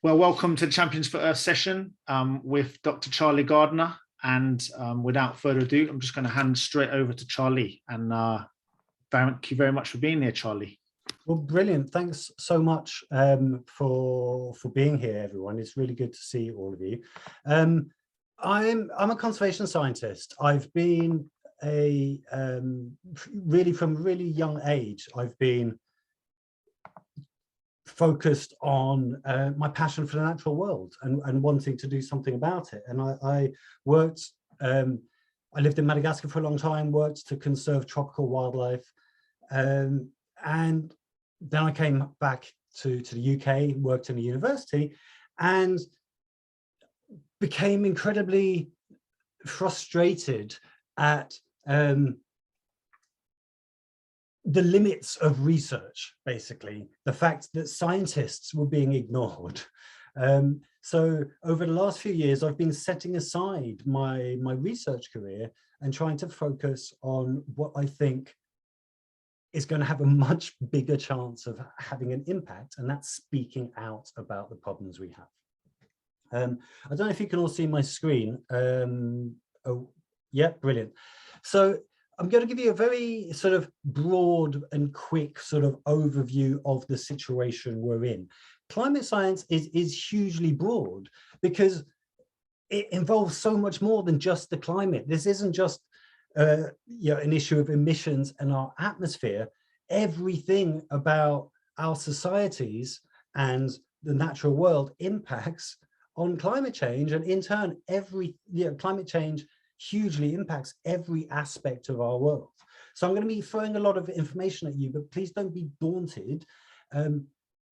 Well, welcome to the Champions for Earth session with Dr. Charlie Gardner. And without further ado, I'm just going to hand straight over to Charlie. And thank you very much for being here, Charlie. Well, brilliant. Thanks so much for being here, everyone. It's really good to see all of you. I'm a conservation scientist. I've been really from a really young age, I've been focused on my passion for the natural world and wanting to do something about it. And I worked, I lived in Madagascar for a long time, worked to conserve tropical wildlife. And then I came back to the UK, worked in a university, and became incredibly frustrated at the limits of research, basically, the fact that scientists were being ignored. So over the last few years, I've been setting aside my research career and trying to focus on what I think is going to have a much bigger chance of having an impact, and that's speaking out about the problems we have. I don't know if you can all see my screen. Oh, yeah, brilliant. So I'm going to give you a very sort of broad and quick sort of overview of the situation we're in. Climate science is hugely broad because it involves so much more than just the climate. This isn't just an issue of emissions and our atmosphere. Everything about our societies and the natural world impacts on climate change, and in turn, climate change hugely impacts every aspect of our world. So I'm going to be throwing a lot of information at you, but please don't be daunted.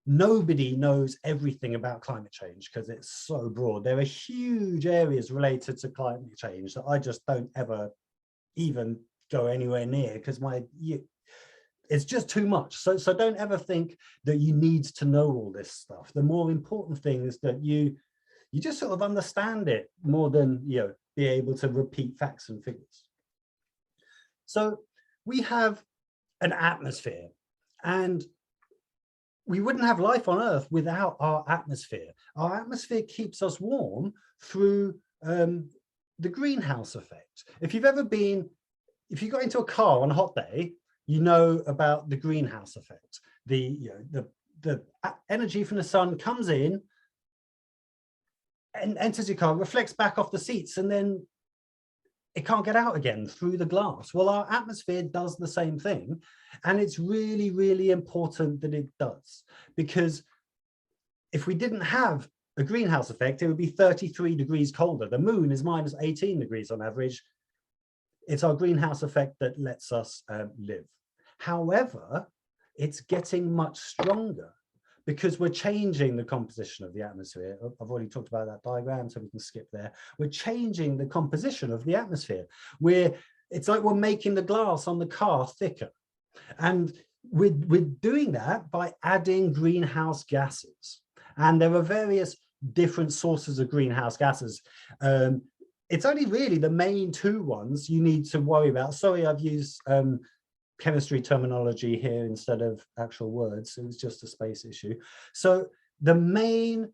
Nobody knows everything about climate change because it's so broad. There are huge areas related to climate change that I just don't ever even go anywhere near because it's just too much. So don't ever think that you need to know all this stuff. The more important thing is that you just sort of understand it more than be able to repeat facts and figures. So we have an atmosphere, and we wouldn't have life on Earth without our atmosphere. Our atmosphere keeps us warm through the greenhouse effect. If you got into a car on a hot day, you know about the greenhouse effect. The energy from the sun comes in and enters your car, reflects back off the seats, and then it can't get out again through the glass. Well, our atmosphere does the same thing, and it's really, really important that it does, because if we didn't have a greenhouse effect, it would be 33 degrees colder. The moon is minus 18 degrees on average. It's our greenhouse effect that lets us live. However, it's getting much stronger because we're changing the composition of the atmosphere. I've already talked about that diagram, so we can skip there. We're changing the composition of the atmosphere. It's like we're making the glass on the car thicker. And we're doing that by adding greenhouse gases. And there are various different sources of greenhouse gases. It's only really the main two ones you need to worry about. Sorry, I've used chemistry terminology here instead of actual words. It was just a space issue. So the main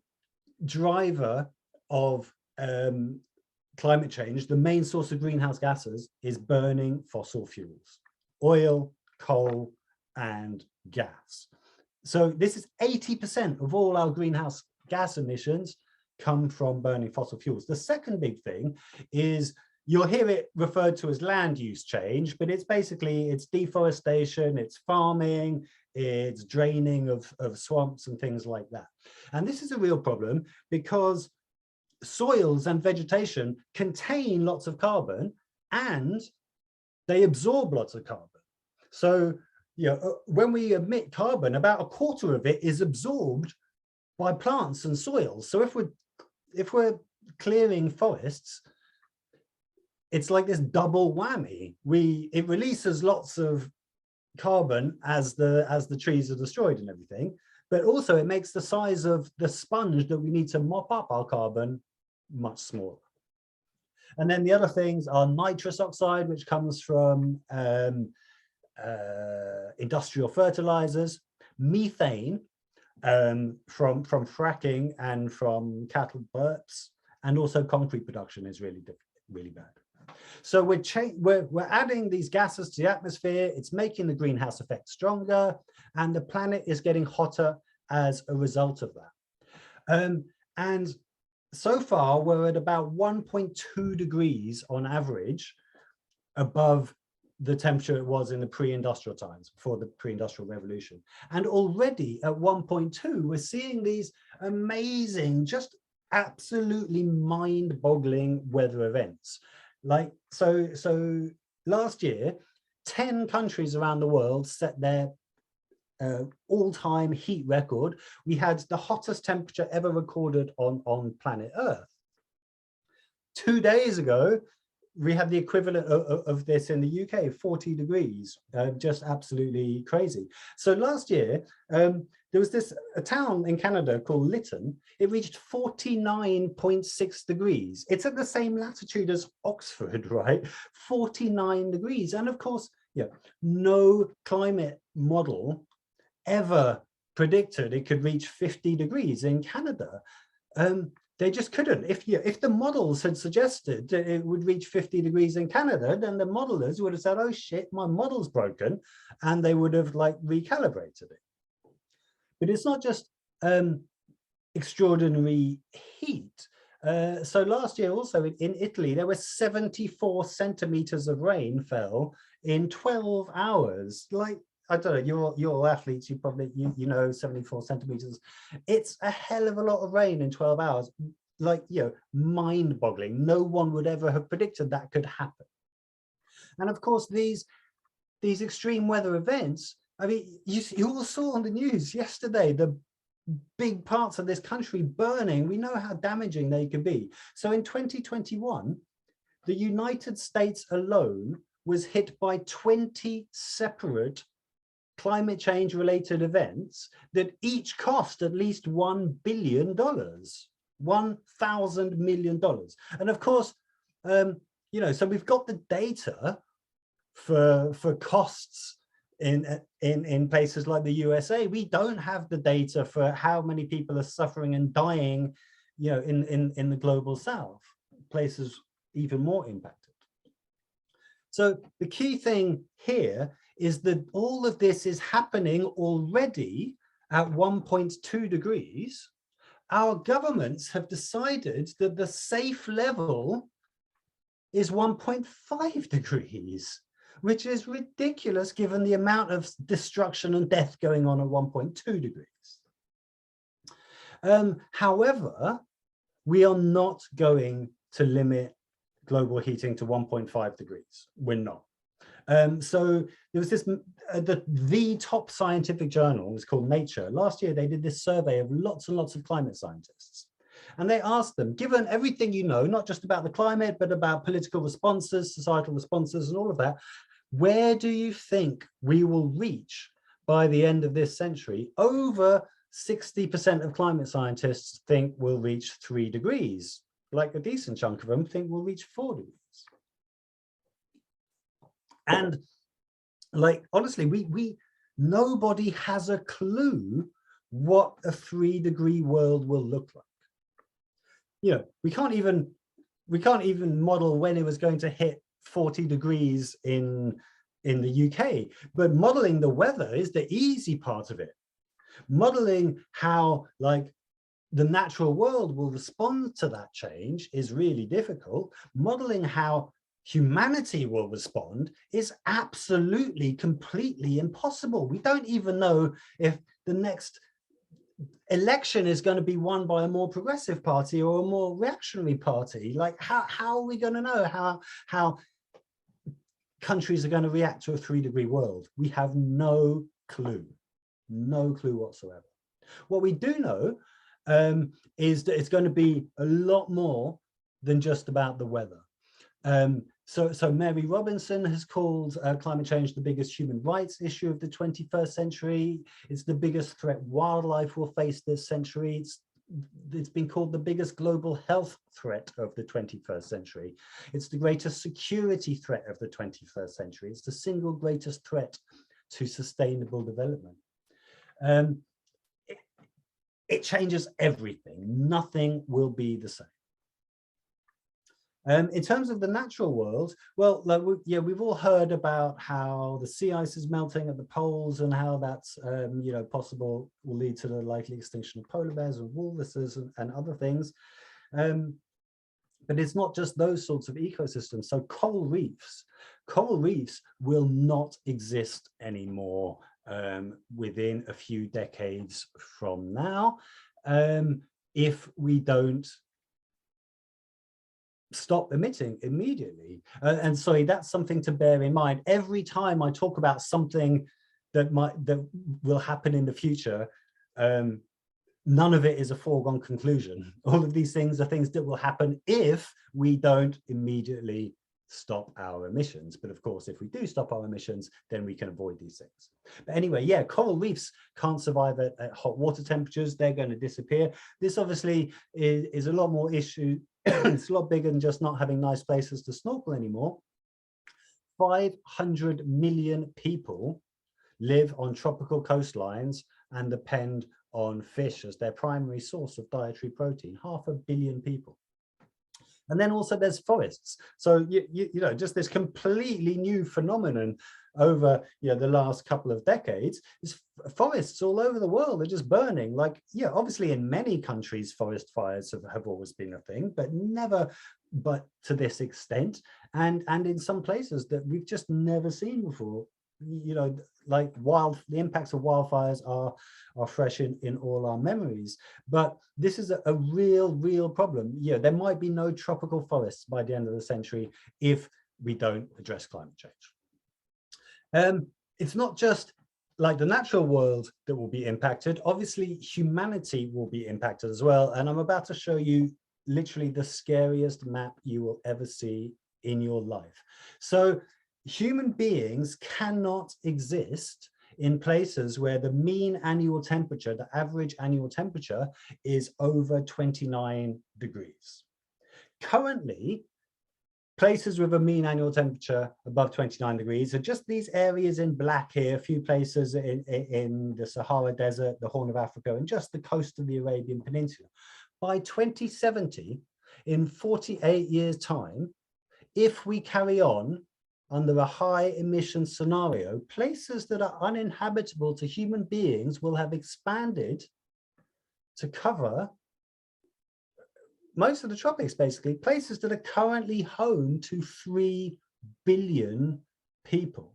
driver of climate change, the main source of greenhouse gases, is burning fossil fuels, oil, coal, and gas. So this is 80% of all our greenhouse gas emissions come from burning fossil fuels. The second big thing is, you'll hear it referred to as land use change, but it's basically, it's deforestation, it's farming, it's draining of swamps and things like that. And this is a real problem because soils and vegetation contain lots of carbon and they absorb lots of carbon. So, when we emit carbon, about a quarter of it is absorbed by plants and soils. So if we're clearing forests, it's like this double whammy. It releases lots of carbon as the trees are destroyed and everything, but also it makes the size of the sponge that we need to mop up our carbon much smaller. And then the other things are nitrous oxide, which comes from industrial fertilizers, methane, from fracking and from cattle burps, and also concrete production is really bad. So we're adding these gases to the atmosphere. It's making the greenhouse effect stronger, and the planet is getting hotter as a result of that. And so far, we're at about 1.2 degrees on average above the temperature it was in the pre-industrial times, before the pre-industrial revolution. And already at 1.2, we're seeing these amazing, just absolutely mind-boggling weather events. Like, so last year, 10 countries around the world set their all-time heat record. We had the hottest temperature ever recorded on planet Earth. 2 days ago, we had the equivalent of this in the UK, 40 degrees, just absolutely crazy. So last year, there was a town in Canada called Lytton. It reached 49.6 degrees. It's at the same latitude as Oxford, right? 49 degrees. And of course, yeah, no climate model ever predicted it could reach 50 degrees in Canada. They just couldn't. If the models had suggested that it would reach 50 degrees in Canada, then the modelers would have said, oh shit, my model's broken, and they would have like recalibrated it. But it's not just extraordinary heat. So last year also in Italy, there were 74 centimeters of rain fell in 12 hours. Like, I don't know, you're athletes, you probably, you know, 74 centimeters. It's a hell of a lot of rain in 12 hours. Like, you know, mind boggling. No one would ever have predicted that could happen. And of course, these extreme weather events, I mean, you all saw on the news yesterday, the big parts of this country burning. We know how damaging they can be. So in 2021, the United States alone was hit by 20 separate climate change related events that each cost at least $1 billion, $1,000 million. And of course, you know, so we've got the data for costs in places like the USA. We don't have the data for how many people are suffering and dying, you know, in the global South, places even more impacted. So the key thing here is that all of this is happening already at 1.2 degrees. Our governments have decided that the safe level is 1.5 degrees, which is ridiculous given the amount of destruction and death going on at 1.2 degrees. However, we are not going to limit global heating to 1.5 degrees. We're not. So there was this, the top scientific journal was called Nature. Last year, they did this survey of lots and lots of climate scientists. And they asked them, given everything you know, not just about the climate, but about political responses, societal responses, and all of that, where do you think we will reach by the end of this century? Over 60% of climate scientists think we'll reach 3 degrees. Like a decent chunk of them think we'll reach 4 degrees. And like, honestly, nobody has a clue what a 3 degree world will look like. You know, we can't even model when it was going to hit 40 degrees in the UK, but modeling the weather is the easy part of it. Modeling how like the natural world will respond to that change is really difficult. Modeling how humanity will respond is absolutely, completely impossible. We don't even know if the next election is going to be won by a more progressive party or a more reactionary party. Like, how are we going to know how countries are going to react to a 3 degree world? We have no clue whatsoever. What we do know is that it's going to be a lot more than just about the weather. So Mary Robinson has called climate change the biggest human rights issue of the 21st century. It's the biggest threat wildlife will face this century. It's been called the biggest global health threat of the 21st century. It's the greatest security threat of the 21st century. It's the single greatest threat to sustainable development. it changes everything. Nothing will be the same. In terms of the natural world, well, like we've all heard about how the sea ice is melting at the poles and how that's possible will lead to the likely extinction of polar bears and walruses and other things. But it's not just those sorts of ecosystems. So coral reefs will not exist anymore within a few decades from now, if we don't stop emitting immediately. And sorry, that's something to bear in mind. Every time I talk about something that will happen in the future, none of it is a foregone conclusion. All of these things are things that will happen if we don't immediately stop our emissions. But of course, if we do stop our emissions, then we can avoid these things. But anyway, yeah, coral reefs can't survive at hot water temperatures. They're going to disappear. This obviously is a lot more issue. It's a lot bigger than just not having nice places to snorkel anymore. 500 million people live on tropical coastlines and depend on fish as their primary source of dietary protein. 500 million people. And then also there's forests. So you know, just this completely new phenomenon over the last couple of decades is forests all over the world are just burning. Like, yeah, obviously in many countries forest fires have always been a thing, but never but to this extent, and in some places that we've just never seen before. You know, like the impacts of wildfires are fresh in all our memories, but this is a real problem. Yeah, there might be no tropical forests by the end of the century if we don't address climate change. It's not just like the natural world that will be impacted. Obviously, humanity will be impacted as well, and I'm about to show you literally the scariest map you will ever see in your life. So human beings cannot exist in places where the mean annual temperature, the average annual temperature, is over 29 degrees. Currently, places with a mean annual temperature above 29 degrees are just these areas in black here, a few places in the Sahara Desert, the Horn of Africa, and just the coast of the Arabian Peninsula. By 2070, in 48 years' time, if we carry on under a high emission scenario, places that are uninhabitable to human beings will have expanded to cover most of the tropics, basically, places that are currently home to 3 billion people.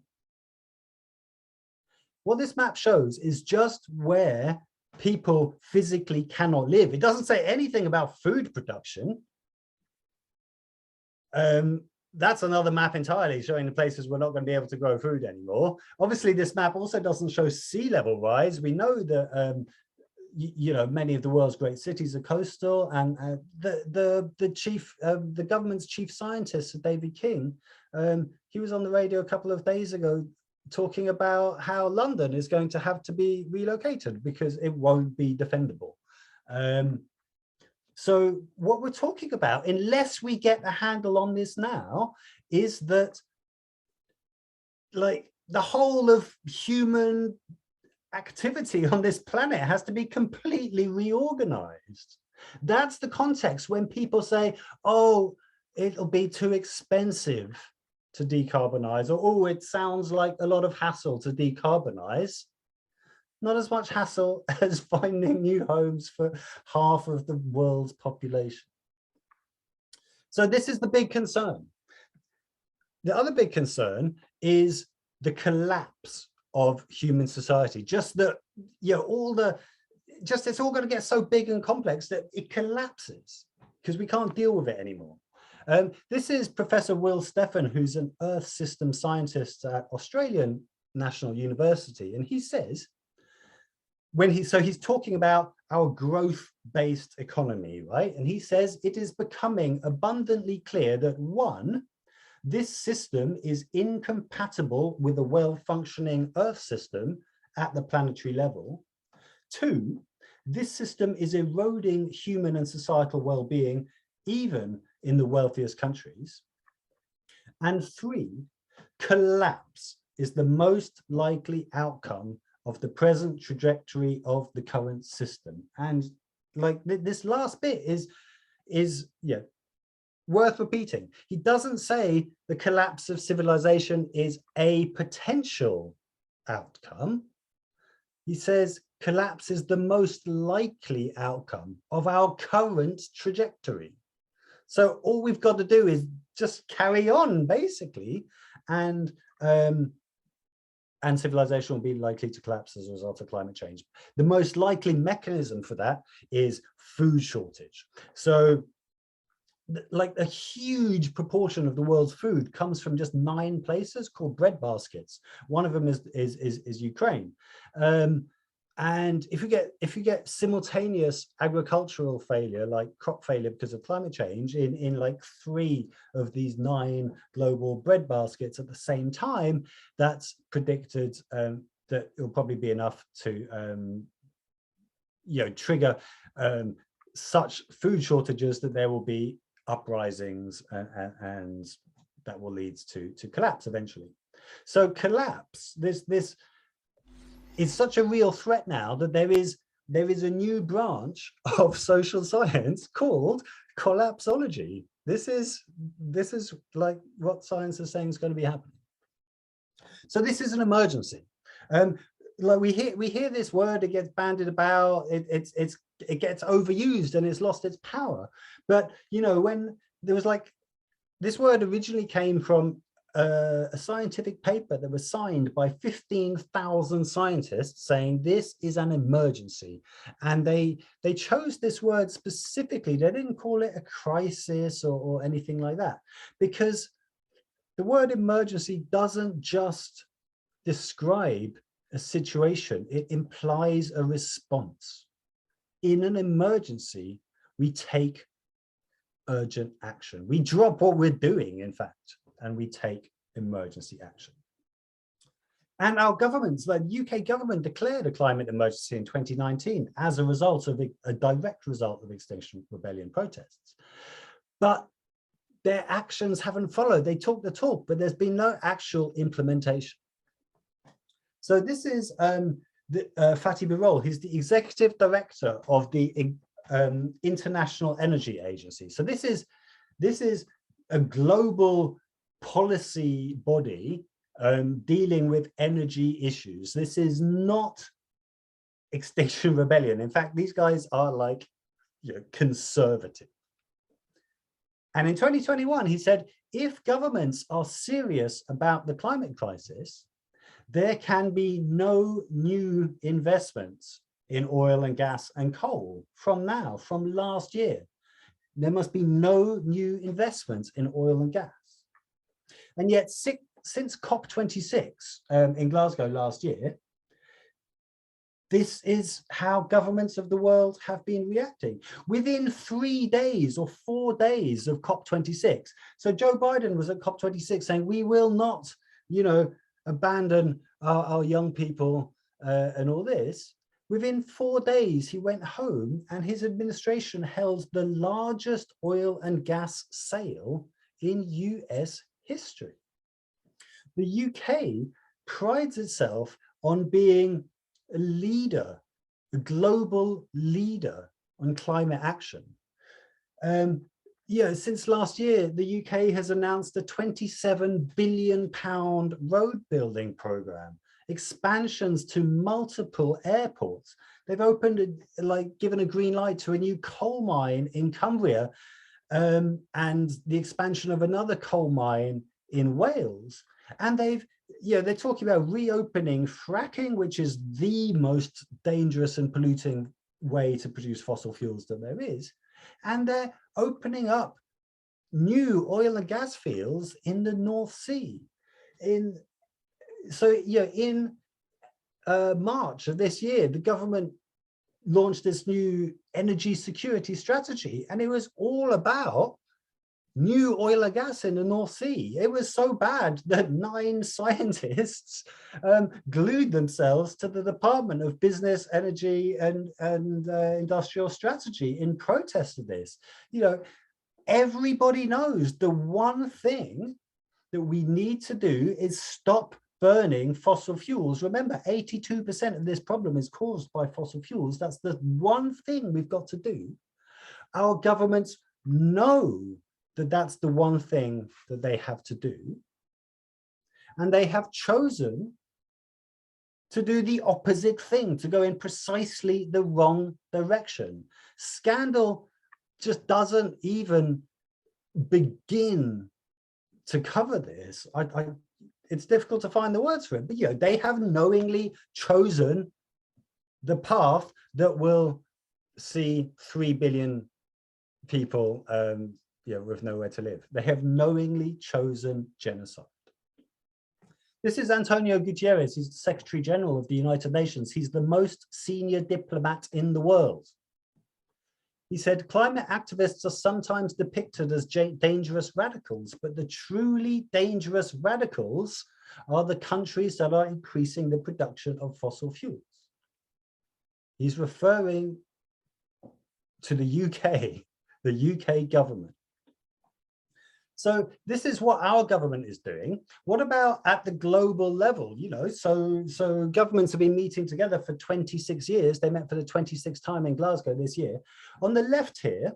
What this map shows is just where people physically cannot live. It doesn't say anything about food production. That's another map entirely showing the places we're not going to be able to grow food anymore. Obviously, this map also doesn't show sea level rise. We know that many of the world's great cities are coastal, and the government's chief scientist, David King, he was on the radio a couple of days ago talking about how London is going to have to be relocated because it won't be defendable. So what we're talking about, unless we get a handle on this now, is that like the whole of human activity on this planet has to be completely reorganized. That's the context when people say, oh, it'll be too expensive to decarbonize, or oh, it sounds like a lot of hassle to decarbonize. Not as much hassle as finding new homes for half of the world's population. So this is the big concern. The other big concern is the collapse of human society. Just that, it's all going to get so big and complex that it collapses because we can't deal with it anymore. This is Professor Will Steffen, who's an Earth system scientist at Australian National University, and he says, he's talking about our growth-based economy, right? And he says it is becoming abundantly clear that one, this system is incompatible with a well-functioning Earth system at the planetary level. Two, this system is eroding human and societal well-being, even in the wealthiest countries. And three, collapse is the most likely outcome of the present trajectory of the current system. And like this last bit is worth repeating. He doesn't say the collapse of civilization is a potential outcome. He says collapse is the most likely outcome of our current trajectory. So all we've got to do is just carry on, basically, and civilization will be likely to collapse as a result of climate change. The most likely mechanism for that is food shortage. So like a huge proportion of the world's food comes from just 9 places called breadbaskets. One of them is Ukraine. And if you get simultaneous agricultural failure, like crop failure because of climate change, in like 3 of these 9 global breadbaskets at the same time, that's predicted that it'll probably be enough to trigger such food shortages that there will be uprisings and that will lead to collapse eventually. So collapse, this is such a real threat now that there is a new branch of social science called collapsology. This is like what science is saying is going to be happening. So this is an emergency. Like we hear this word, it gets bandied about, it gets overused and it's lost its power. But when there was like, this word originally came from a scientific paper that was signed by 15,000 scientists saying this is an emergency, and they chose this word specifically. They didn't call it a crisis or anything like that, because the word emergency doesn't just describe a situation, it implies a response. In an emergency, we take urgent action. We drop what we're doing, in fact, and we take emergency action. And our governments, like the UK government, declared a climate emergency in 2019 as a result of a direct result of Extinction Rebellion protests. But their actions haven't followed. They talk the talk, but there's been no actual implementation. So this is Fatih Birol. He's the executive director of the International Energy Agency. So this is a global policy body dealing with energy issues. This is not Extinction Rebellion. In fact, these guys are like conservative. And in 2021, he said, if governments are serious about the climate crisis, there can be no new investments in oil and gas and coal from last year. There must be no new investments in oil and gas. And yet, since COP26 in Glasgow last year, this is how governments of the world have been reacting. Within 3 days or 4 days of COP26, so Joe Biden was at COP26 saying, we will not, abandon our young people and all this. Within 4 days, he went home and his administration held the largest oil and gas sale in US history. The UK prides itself on being a leader, a global leader on climate action. Since last year, the UK has announced a £27 billion road building program, expansions to multiple airports. They've opened, given a green light to a new coal mine in Cumbria, and the expansion of another coal mine in Wales. And they're talking about reopening fracking, which is the most dangerous and polluting way to produce fossil fuels that there is. And they're opening up new oil and gas fields in the North Sea. In March of this year, the government launched this new energy security strategy, and it was all about new oil and gas in the North Sea. It was so bad that 9 scientists glued themselves to the Department of Business, Energy and Industrial Strategy in protest of this. Everybody knows the one thing that we need to do is stop burning fossil fuels. Remember, 82% of this problem is caused by fossil fuels. That's the one thing we've got to do. Our governments know that that's the one thing that they have to do. And they have chosen to do the opposite thing, to go in precisely the wrong direction. Scandal just doesn't even begin to cover this. It's difficult to find the words for it, but they have knowingly chosen the path that will see 3 billion people with nowhere to live. They have knowingly chosen genocide. This is Antonio Guterres. He's the Secretary General of the United Nations. He's the most senior diplomat in the world. He said, climate activists are sometimes depicted as dangerous radicals, but the truly dangerous radicals are the countries that are increasing the production of fossil fuels. He's referring to the UK government. So this is what our government is doing. What about at the global level? So governments have been meeting together for 26 years. They met for the 26th time in Glasgow this year. On the left here,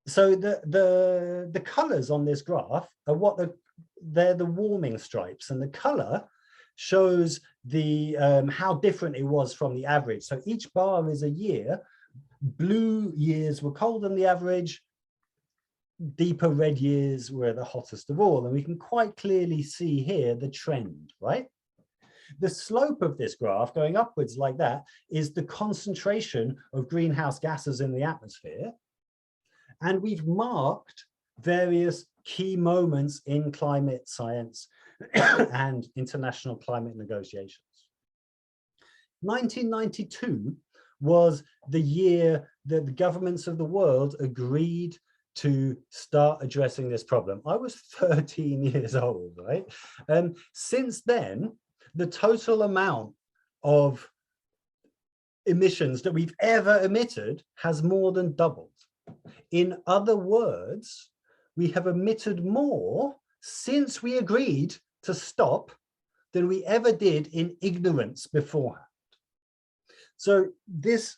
so the colors on this graph are they're the warming stripes, and the color shows the how different it was from the average. So each bar is a year. Blue years were colder than the average. Deeper red years were the hottest of all, and we can quite clearly see here the trend, right? The slope of this graph going upwards like that is the concentration of greenhouse gases in the atmosphere, and we've marked various key moments in climate science and international climate negotiations. 1992 was the year that the governments of the world agreed to start addressing this problem. I was 13 years old, right? Since then, the total amount of emissions that we've ever emitted has more than doubled. In other words, we have emitted more since we agreed to stop than we ever did in ignorance beforehand. So this,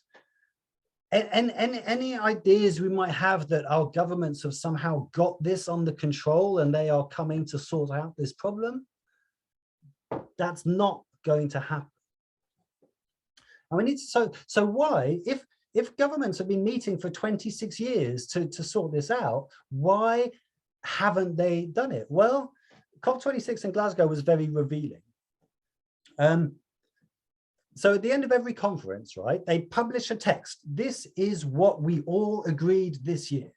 and any ideas we might have that our governments have somehow got this under control and they are coming to sort out this problem, that's not going to happen. And we need to, so why, if governments have been meeting for 26 years to sort this out, why haven't they done it? Well, COP26 in Glasgow was very revealing. So at the end of every conference, right, they publish a text. This is what we all agreed this year.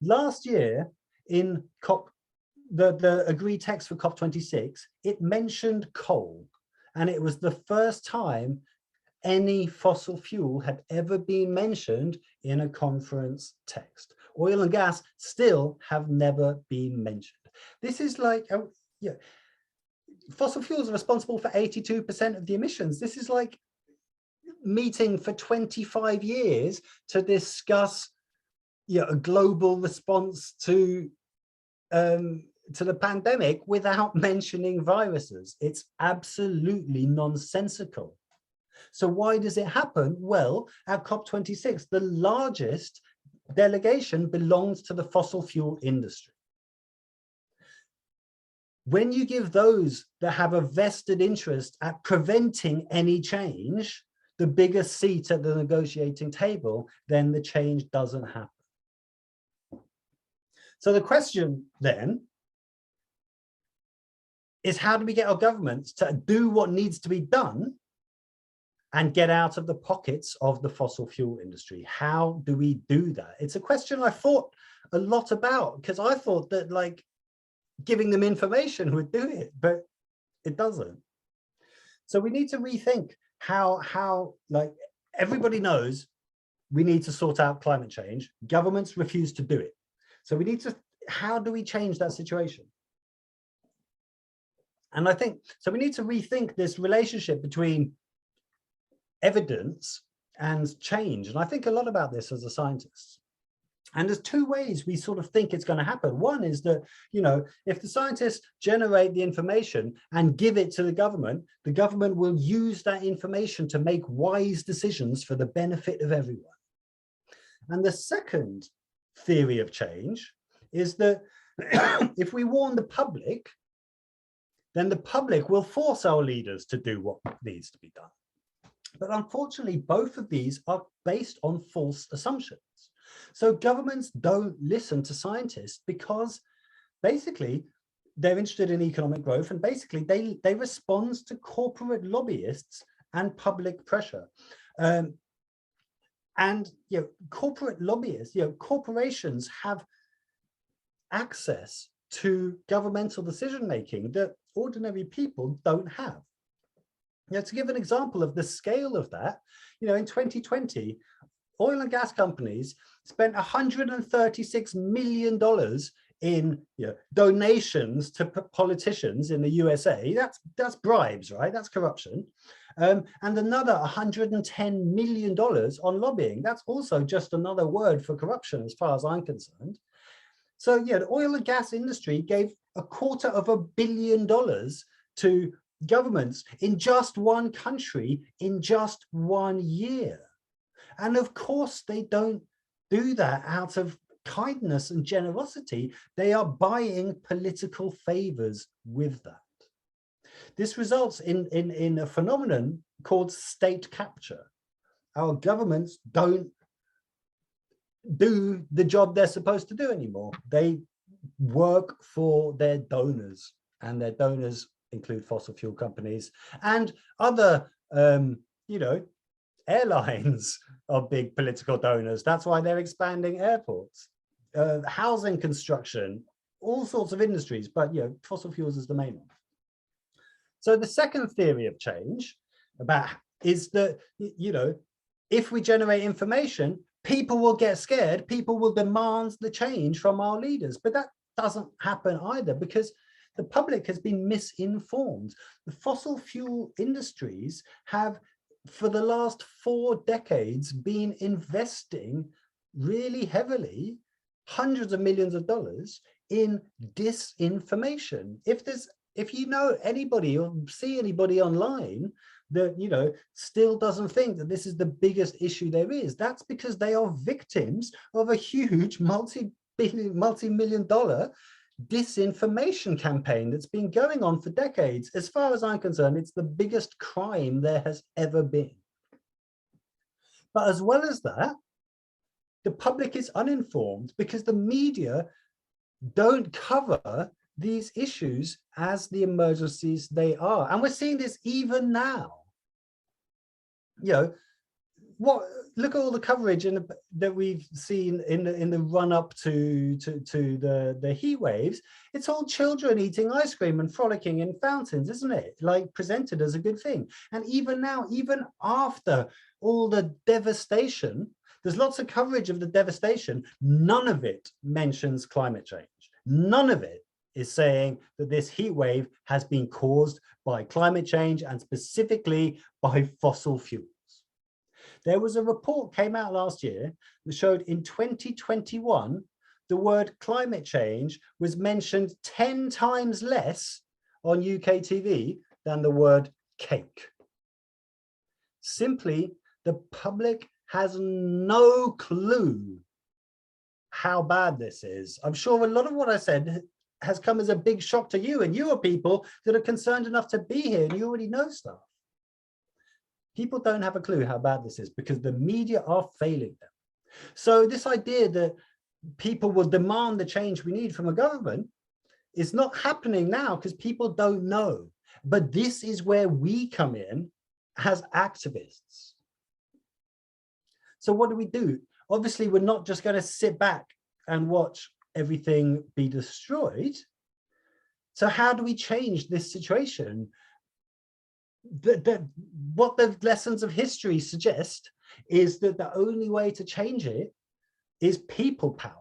Last year in the agreed text for COP26, it mentioned coal, and it was the first time any fossil fuel had ever been mentioned in a conference text. Oil and gas still have never been mentioned. This is like, fossil fuels are responsible for 82% of the emissions. This is like meeting for 25 years to discuss a global response to the pandemic without mentioning viruses. It's absolutely nonsensical. So why does it happen? Well, at COP26, the largest delegation belongs to the fossil fuel industry. When you give those that have a vested interest at preventing any change the biggest seat at the negotiating table, then the change doesn't happen. So the question then is, how do we get our governments to do what needs to be done and get out of the pockets of the fossil fuel industry? How do we do that? It's a question I thought a lot about, because I thought that like giving them information would do it, but it doesn't. So we need to rethink how like everybody knows we need to sort out climate change. Governments refuse to do it. So we need to, how do we change that situation? And I think, so we need to rethink this relationship between evidence and change. And I think a lot about this as a scientist. And there's two ways we sort of think it's going to happen. One is that, you know, if the scientists generate the information and give it to the government will use that information to make wise decisions for the benefit of everyone. And the second theory of change is that if we warn the public, then the public will force our leaders to do what needs to be done. But unfortunately, both of these are based on false assumptions. So governments don't listen to scientists because basically they're interested in economic growth, and basically they respond to corporate lobbyists and public pressure. And you know, corporate lobbyists, you know, corporations have access to governmental decision making that ordinary people don't have. You know, to give an example of the scale of that, you know, in 2020, oil and gas companies spent $136 million in, you know, donations to politicians in the USA. That's bribes, right? That's corruption. And another $110 million on lobbying. That's also just another word for corruption as far as I'm concerned. So yeah, the oil and gas industry gave $250 million to governments in just one country in just 1 year. And of course, they don't do that out of kindness and generosity. They are buying political favors with that. This results in a phenomenon called state capture. Our governments don't do the job they're supposed to do anymore. They work for their donors, and their donors include fossil fuel companies and other, you know, airlines are big political donors. That's why they're expanding airports, housing construction, all sorts of industries, but you know, fossil fuels is the main one. So the second theory of change is that, you know, if we generate information, people will get scared, people will demand the change from our leaders. But that doesn't happen either, because the public has been misinformed. The fossil fuel industries have, for the last 4 decades, been investing really heavily, hundreds of millions of dollars, in disinformation. If you know anybody or see anybody online that, you know, still doesn't think that this is the biggest issue there is, that's because they are victims of a huge multi-million dollar disinformation campaign that's been going on for decades. As far as I'm concerned, it's the biggest crime there has ever been. But as well as that, the public is uninformed because the media don't cover these issues as the emergencies they are. And we're seeing this even now. You know, look at all the coverage that we've seen in the run up to the heat waves. It's all children eating ice cream and frolicking in fountains, isn't it? Like, presented as a good thing. And even now, even after all the devastation, there's lots of coverage of the devastation. None of it mentions climate change. None of it is saying that this heat wave has been caused by climate change, and specifically by fossil fuels. There was a report came out last year that showed in 2021, the word climate change was mentioned 10 times less on UK TV than the word cake. Simply, the public has no clue how bad this is. I'm sure a lot of what I said has come as a big shock to you, and you are people that are concerned enough to be here and you already know stuff. People don't have a clue how bad this is because the media are failing them. So this idea that people will demand the change we need from a government is not happening now because people don't know. But this is where we come in as activists. So what do we do? Obviously, we're not just going to sit back and watch everything be destroyed. So how do we change this situation? What the lessons of history suggest is that the only way to change it is people power.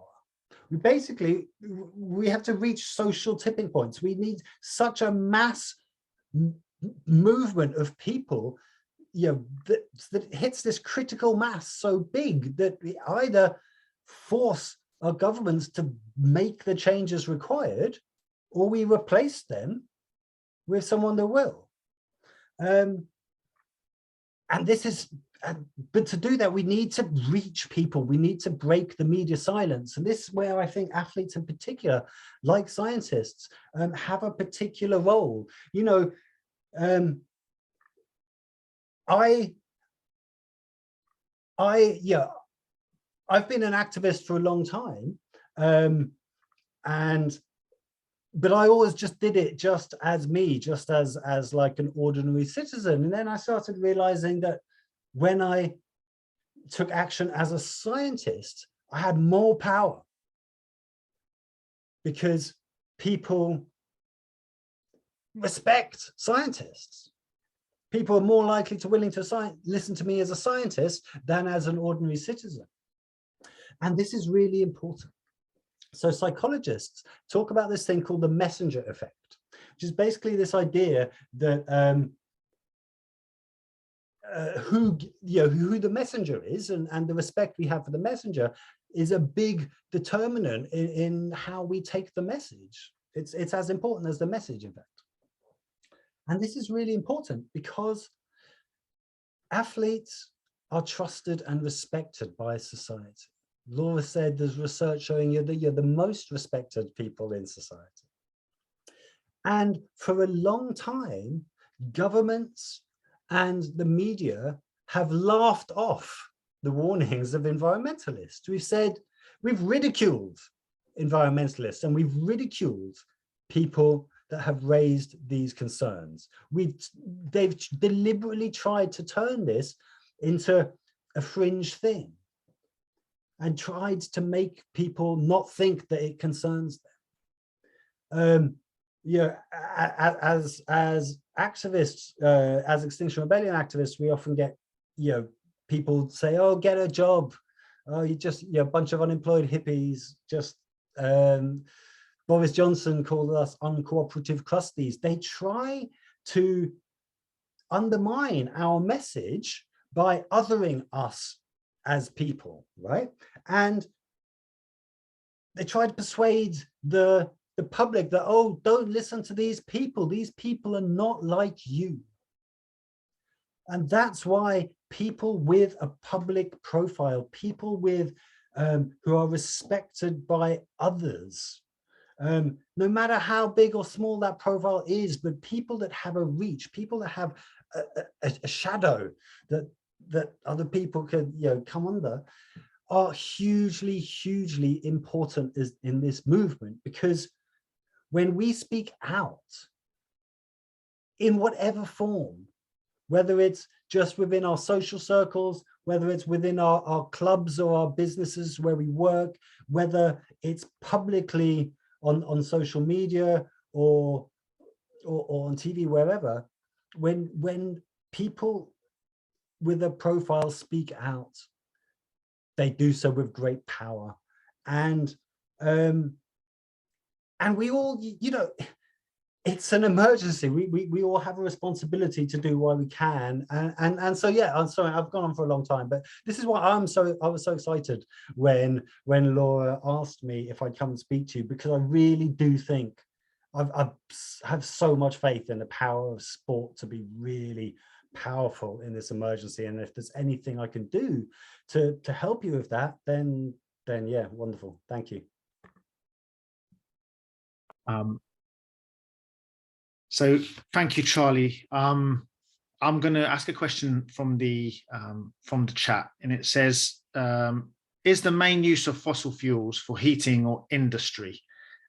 We have to reach social tipping points. We need such a mass movement of people, you know, that hits this critical mass so big that we either force our governments to make the changes required, or we replace them with someone that will. And this is, but to do that, we need to reach people. We need to break the media silence. And this is where I think athletes in particular, like scientists, have a particular role. You know, yeah, I've been an activist for a long time, but I always just did it just as me, just as like an ordinary citizen. And then I started realizing that when I took action as a scientist, I had more power because people respect scientists. People are more likely to willing to listen to me as a scientist than as an ordinary citizen. And this is really important. So psychologists talk about this thing called the messenger effect, which is basically this idea that who the messenger is and the respect we have for the messenger is a big determinant in how we take the message. It's as important as the message, in fact. And this is really important because athletes are trusted and respected by society. Laura said there's research showing you that you're the most respected people in society. And for a long time, governments and the media have laughed off the warnings of environmentalists. We've ridiculed environmentalists and we've ridiculed people that have raised these concerns. They've deliberately tried to turn this into a fringe thing and tried to make people not think that it concerns them. As activists, as Extinction Rebellion activists, we often get, people say, "Oh, get a job. Oh, you just, a bunch of unemployed hippies." Just Boris Johnson called us uncooperative crusties. They try to undermine our message by othering us as people, right? And they try to persuade the public that, oh, don't listen to these people. These people are not like you. And that's why people with a public profile, people with who are respected by others, no matter how big or small that profile is, but people that have a reach, people that have a shadow that other people could come under, are hugely, hugely important in this movement. Because when we speak out in whatever form, whether it's just within our social circles, whether it's within our clubs or our businesses where we work, whether it's publicly on social media or on TV, wherever, when people with a profile speak out, they do so with great power. And we all, it's an emergency. We all have a responsibility to do what we can. And so, yeah, I'm sorry, I've gone on for a long time, but this is why I was so excited when Laura asked me if I'd come and speak to you, because I really do think I have so much faith in the power of sport to be really powerful in this emergency. And if there's anything I can do to help you with that, then yeah, wonderful. Thank you. So thank you, Charlie. I'm going to ask a question from the chat, and it says, is the main use of fossil fuels for heating or industry?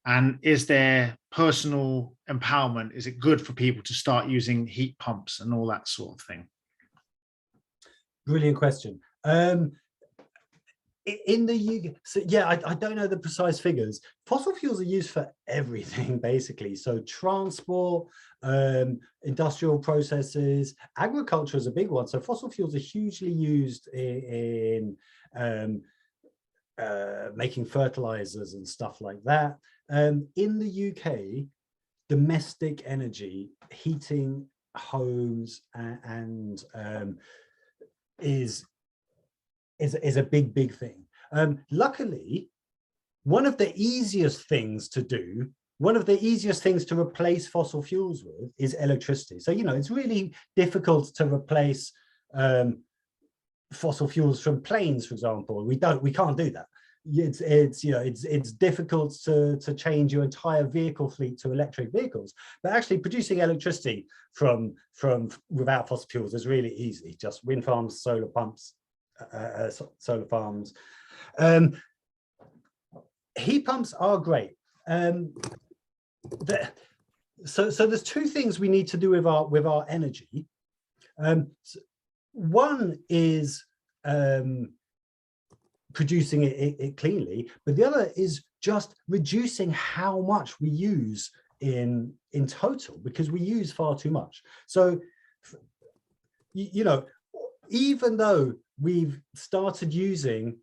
And is there personal empowerment? Is it good for people to start using heat pumps and all that sort of thing? Brilliant question. In the UK, so yeah, I don't know the precise figures. Fossil fuels are used for everything, basically. So transport, industrial processes, agriculture is a big one. So fossil fuels are hugely used in making fertilizers and stuff like that. In the UK, domestic energy, heating homes and is a big thing. Luckily, one of the easiest things to do, one of the easiest things to replace fossil fuels with is electricity. So, you know, it's really difficult to replace fossil fuels from planes, for example. We can't do that. It's difficult to change your entire vehicle fleet to electric vehicles, but actually producing electricity from without fossil fuels is really easy. Just wind farms, solar pumps, solar farms. Heat pumps are great. So there's two things we need to do with our energy. One is producing it cleanly, but the other is just reducing how much we use in total, because we use far too much. So, you know, even though we've started using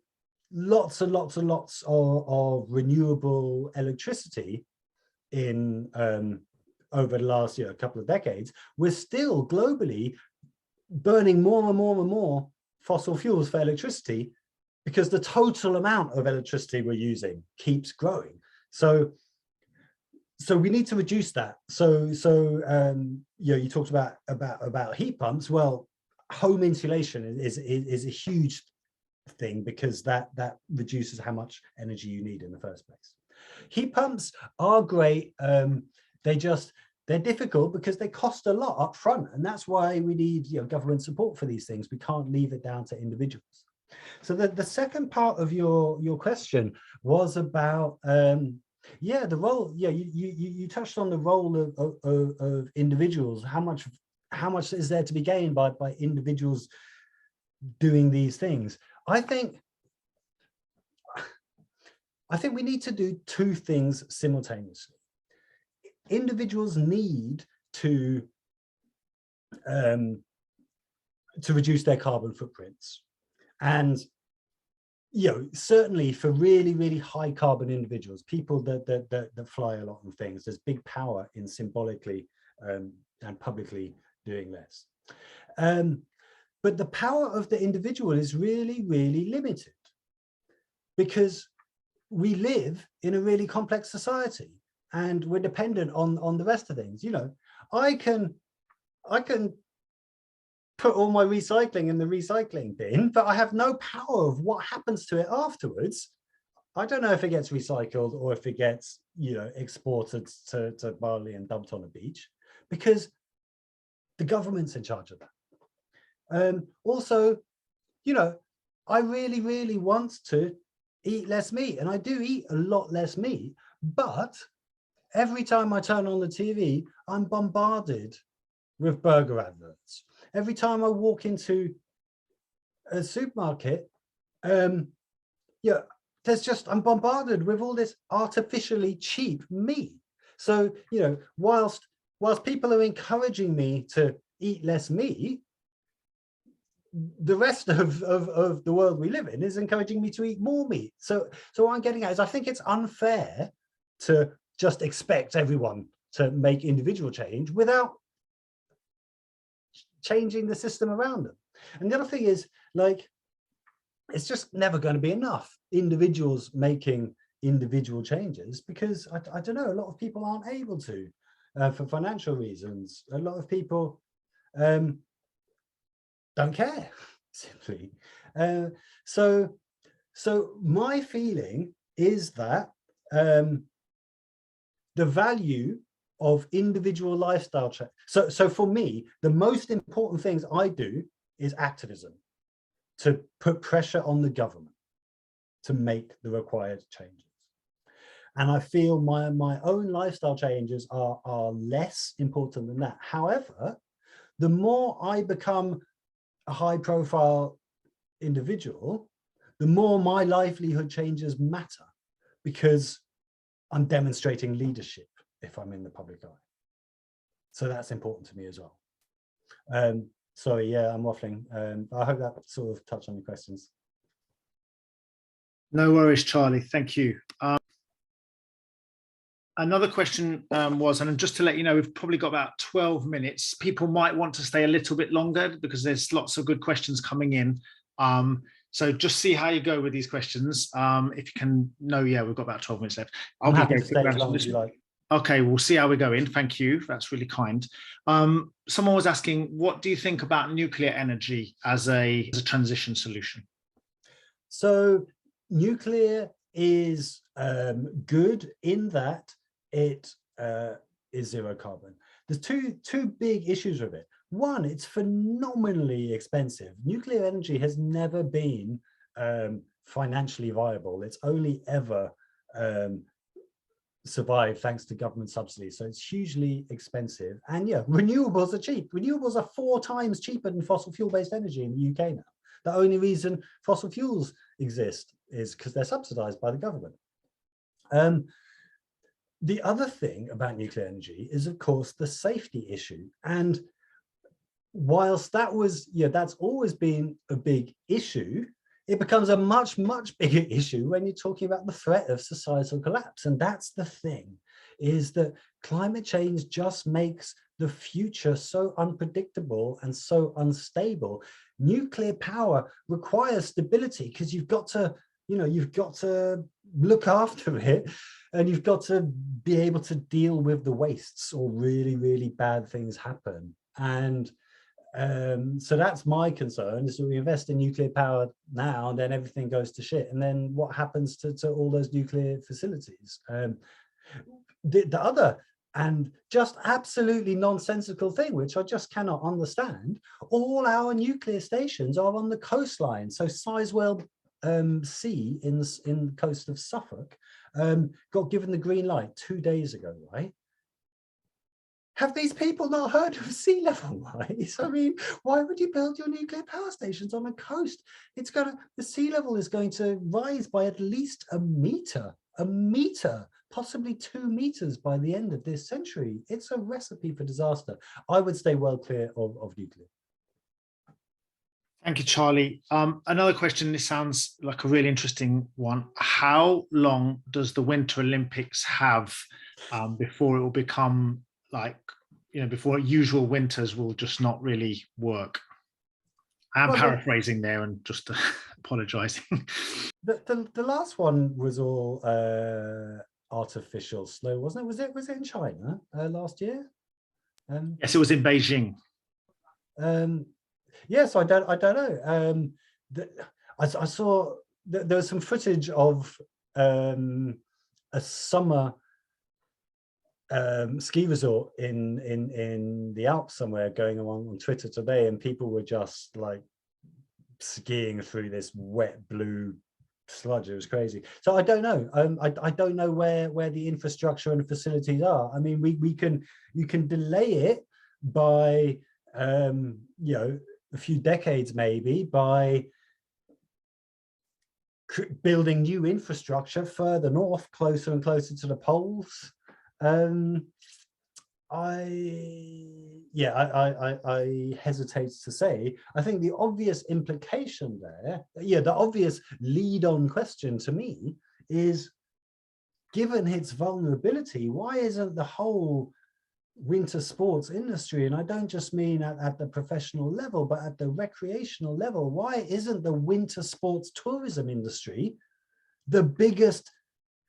lots and lots and lots of renewable electricity in over the last couple of decades, we're still globally burning more and more and more fossil fuels for electricity, because the total amount of electricity we're using keeps growing. So we need to reduce that. You talked about heat pumps. Well, home insulation is a huge thing, because that reduces how much energy you need in the first place. Heat pumps are great. They're difficult because they cost a lot up front, and that's why we need government support for these things. We can't leave it down to individuals. So the second part of your question was about the role. You touched on the role of individuals. How much is there to be gained by individuals doing these things? I think we need to do two things simultaneously. Individuals need to reduce their carbon footprints, and certainly for really, really high carbon individuals, people that fly a lot and things, there's big power in symbolically and publicly doing less. But the power of the individual is really, really limited, because we live in a really complex society and we're dependent on the rest of things. I can put all my recycling in the recycling bin, but I have no power of what happens to it afterwards. I don't know if it gets recycled or if it gets, exported to Bali and dumped on a beach, because the government's in charge of that. Also, I really, really want to eat less meat, and I do eat a lot less meat, but every time I turn on the TV, I'm bombarded with burger adverts. Every time I walk into a supermarket, I'm bombarded with all this artificially cheap meat. So, whilst people are encouraging me to eat less meat, the rest of the world we live in is encouraging me to eat more meat. So what I'm getting at is, I think it's unfair to just expect everyone to make individual change without changing the system around them. And the other thing is, it's just never going to be enough individuals making individual changes, because I don't know, a lot of people aren't able to for financial reasons. A lot of people don't care, simply. So my feeling is that the value of individual lifestyle change. So for me, the most important things I do is activism, to put pressure on the government to make the required changes. And I feel my own lifestyle changes are less important than that. However, the more I become a high profile individual, the more my livelihood changes matter, because I'm demonstrating leadership if I'm in the public eye. So that's important to me as well. Sorry, yeah, I'm waffling. I hope that sort of touched on your questions. No worries, Charlie. Thank you. Another question was, and just to let you know, we've probably got about 12 minutes. People might want to stay a little bit longer because there's lots of good questions coming in. So just see how you go with these questions. If you can, no, yeah, we've got about 12 minutes left. I'm happy to stay as long as you like. Okay, we'll see how we go in. Thank you. That's really kind. Someone was asking, what do you think about nuclear energy as a transition solution? So nuclear is good in that it is zero carbon. There's two big issues with it. One, it's phenomenally expensive. Nuclear energy has never been financially viable. It's only ever survived thanks to government subsidies. So it's hugely expensive. And yeah, renewables are cheap. Renewables are 4 times cheaper than fossil fuel-based energy in the UK now. The only reason fossil fuels exist is because they're subsidized by the government. The other thing about nuclear energy is, of course, the safety issue. And whilst that was, that's always been a big issue, it becomes a much, much bigger issue when you're talking about the threat of societal collapse. And that's the thing, is that climate change just makes the future so unpredictable and so unstable. Nuclear power requires stability because you've got to, you've got to look after it, and you've got to be able to deal with the wastes or really, really bad things happen. And so that's my concern, is that we invest in nuclear power now and then everything goes to shit. And then what happens to all those nuclear facilities? The other and just absolutely nonsensical thing, which I just cannot understand, all our nuclear stations are on the coastline. So Sizewell Sea in the coast of Suffolk got given the green light 2 days ago, right? Have these people not heard of sea level rise? I mean, why would you build your nuclear power stations on a coast? The sea level is going to rise by at least a meter, possibly 2 meters by the end of this century. It's a recipe for disaster. I would stay well clear of nuclear. Thank you, Charlie. Another question, this sounds like a really interesting one. How long does the Winter Olympics have before it will become before usual winters will just not really work? I'm paraphrasing there and just apologizing. The last one was all artificial snow, wasn't it? Was it in China last year? Yes, it was in Beijing. Yes, I don't know. I saw there was some footage of a summer ski resort in the Alps somewhere going on Twitter today, and people were just like skiing through this wet blue sludge. It was crazy. So I don't know. I don't know where the infrastructure and the facilities are. I mean, you can delay it by a few decades, maybe, by building new infrastructure further north, closer and closer to the poles. I hesitate to say. I think the obvious implication there, the obvious lead-on question to me is, given its vulnerability, why isn't the whole winter sports industry, and I don't just mean at the professional level, but at the recreational level, why isn't the winter sports tourism industry the biggest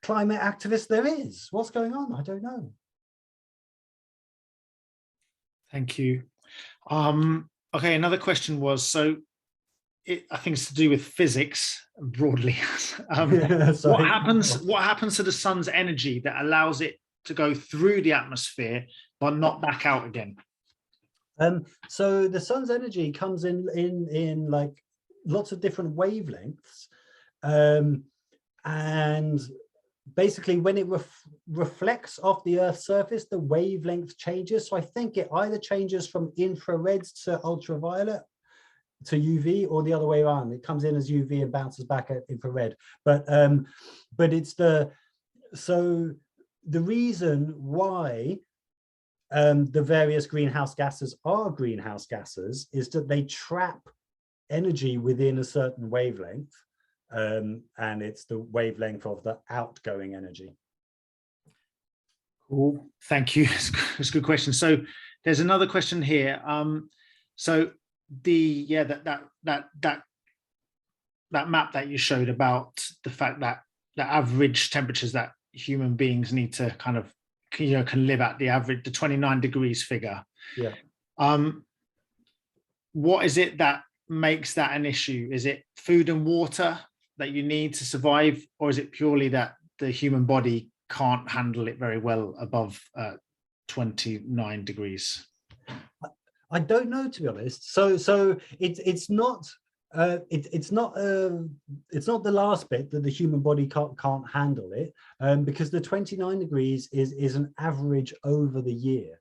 climate activist there is? What's going on? I don't know. Thank you. Okay, another question was, so I think it's to do with physics broadly. What happens to the sun's energy that allows it to go through the atmosphere but not back out again? So the sun's energy comes in like lots of different wavelengths, and basically when it reflects off the Earth's surface, the wavelength changes. So I think it either changes from infrared to ultraviolet to UV, or the other way around. It comes in as UV and bounces back at infrared. But it's the reason why the various greenhouse gases are greenhouse gases is that they trap energy within a certain wavelength, and it's the wavelength of the outgoing energy. Cool, thank you. That's a good question. So there's another question here. So that that map that you showed about the fact that the average temperatures that human beings need to kind of, can live at, the average, the 29 degrees figure. Yeah. What is it that makes that an issue? Is it food and water that you need to survive, or is it purely that the human body can't handle it very well above 29 degrees? I don't know, to be honest. So it's not it's not the last bit that the human body can't handle it, because the 29 degrees is an average over the year.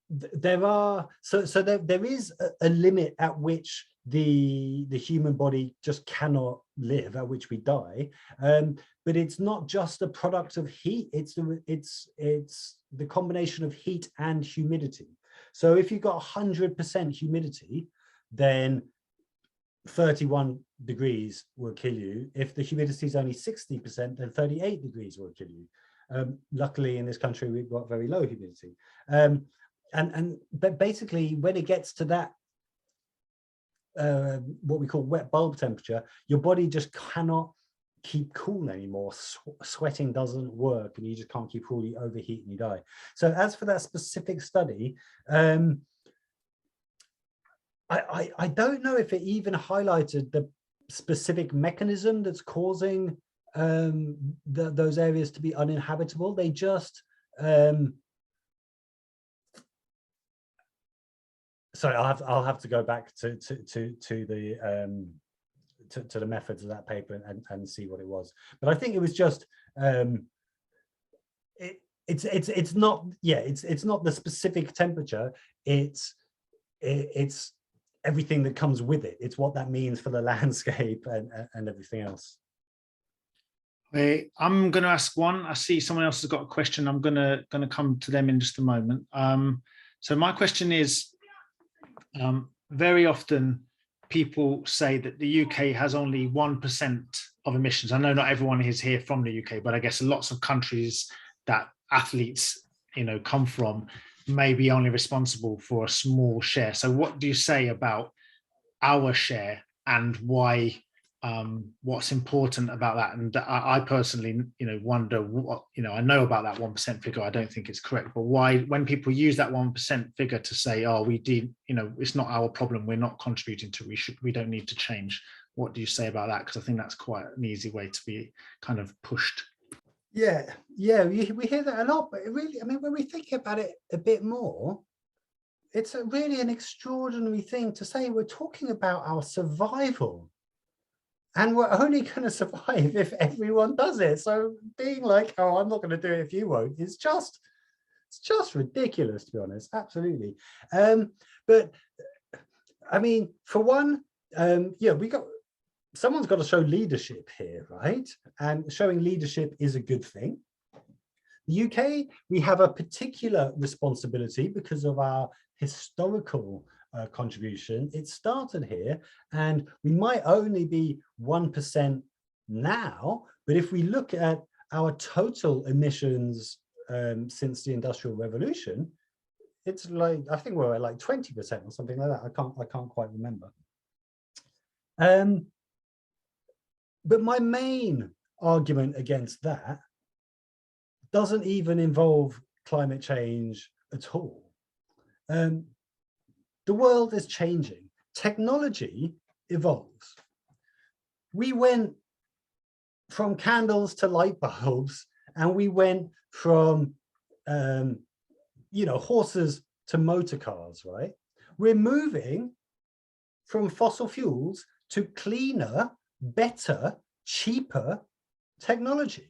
There is a limit at which the human body just cannot live, at which we die, but it's not just a product of heat. It's the combination of heat and humidity. So if you've got 100% humidity, then 31 degrees will kill you. If the humidity is only 60%, then 38 degrees will kill you. Luckily in this country we've got very low humidity, but basically when it gets to that what we call wet bulb temperature, your body just cannot keep cool anymore. Sweating doesn't work, and you just can't keep cool. You overheat and you die. So as for that specific study, I don't know if it even highlighted the specific mechanism that's causing those areas to be uninhabitable. They just sorry, I'll have to go back to the methods of that paper and see what it was. But I think it was just it's not the specific temperature. It's everything that comes with it. It's what that means for the landscape and everything else. I'm going to ask one. I see someone else has got a question. I'm going to come to them in just a moment. So my question is, very often people say that the UK has only 1% of emissions. I know not everyone is here from the UK, but I guess lots of countries that athletes, come from may be only responsible for a small share. So what do you say about our share and why, what's important about that? And I personally, wonder what, I know about that 1% figure. I don't think it's correct, but why, when people use that 1% figure to say, oh, we did, it's not our problem, we're not contributing to, we don't need to change. What do you say about that? Because I think that's quite an easy way to be kind of pushed. Yeah, we hear that a lot, but it really, when we think about it a bit more, it's really an extraordinary thing to say. We're talking about our survival. And we're only going to survive if everyone does it. So being like, oh, I'm not going to do it if you won't, it's just ridiculous, to be honest. Absolutely. But for one, someone's got to show leadership here, right? And showing leadership is a good thing. The UK, we have a particular responsibility because of our historical contribution. It started here, and we might only be 1% now, but if we look at our total emissions since the Industrial Revolution, it's like, I think we're at like 20% or something like that. I can't quite remember. But my main argument against that doesn't even involve climate change at all. The world is changing. Technology evolves. We went from candles to light bulbs, and we went from horses to motor cars, right? We're moving from fossil fuels to cleaner, better, cheaper technologies.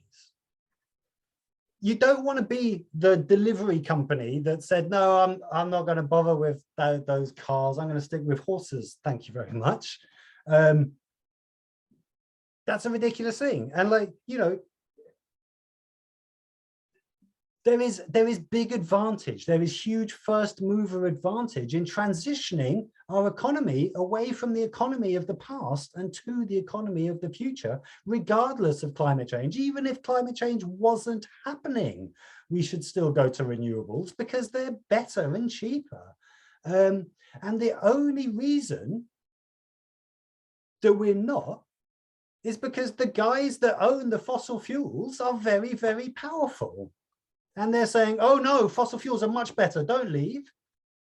You don't want to be the delivery company that said, no, I'm not going to bother with those cars. I'm going to stick with horses. Thank you very much. That's a ridiculous thing. And there is big advantage. There is huge first mover advantage in transitioning our economy away from the economy of the past and to the economy of the future, regardless of climate change. Even if climate change wasn't happening, we should still go to renewables because they're better and cheaper. And the only reason that we're not is because the guys that own the fossil fuels are very, very powerful. And they're saying, oh no, fossil fuels are much better, don't leave.